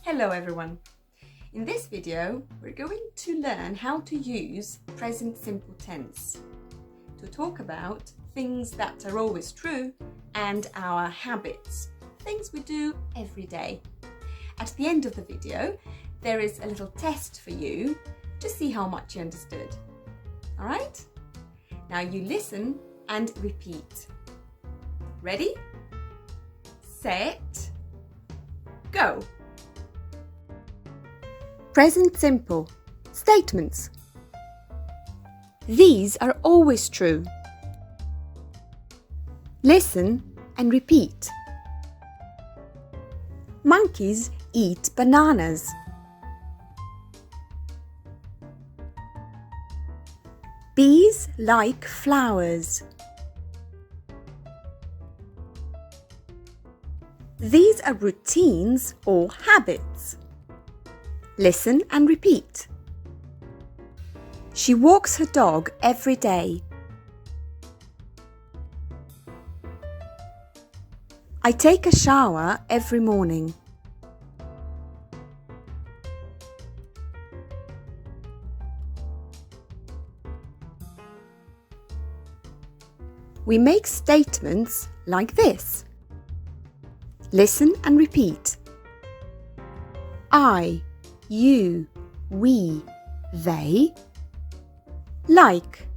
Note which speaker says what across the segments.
Speaker 1: Hello everyone! In this video we're going to learn how to use present simple tense to talk about things that are always true and our habits, things we do every day. At the end of the video there is a little test for you to see how much you understood. Alright? Now you listen and repeat. Ready? Set, go! Present simple statements. These are always true. Listen and repeat. Monkeys eat bananas. Bees like flowers. These are routines or habits. Listen and repeat. She walks her dog every day. I take a shower every morning. We make statements like this. Listen and repeat. I, you, we, they like.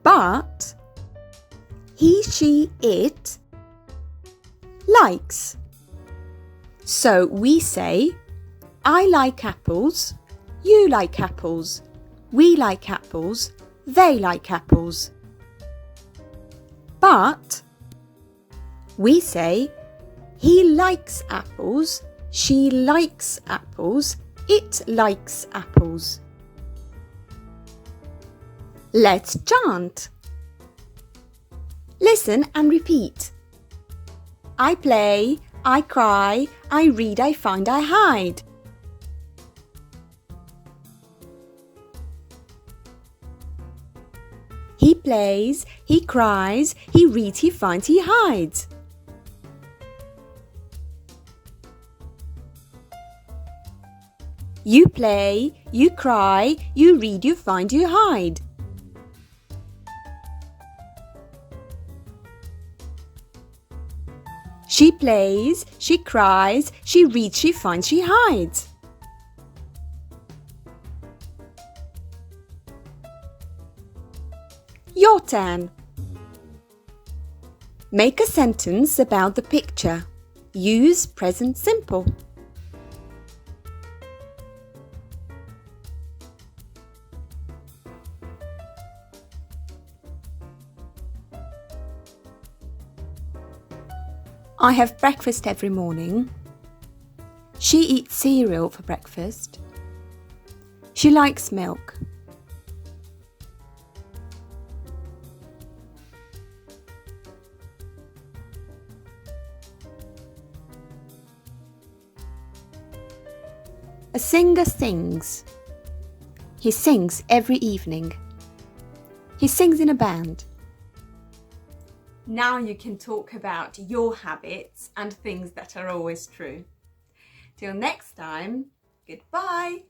Speaker 1: But he, she, it likes. So we say, I like apples, you like apples, we like apples, they like apples. But we say, he likes apples, she likes apples, it likes apples. Let's chant. Listen and repeat. I play, I cry, I read, I find, I hide. He plays, he cries, he reads, he finds, he hides. You play, you cry, you read, you find, you hide. She plays, she cries, she reads, she finds, she hides. Your turn. Make a sentence about the picture. Use present simple. I have breakfast every morning. She eats cereal for breakfast. She likes milk. A singer sings. He sings every evening. He sings in a band. Now you can talk about your habits and things that are always true. Till next time, goodbye!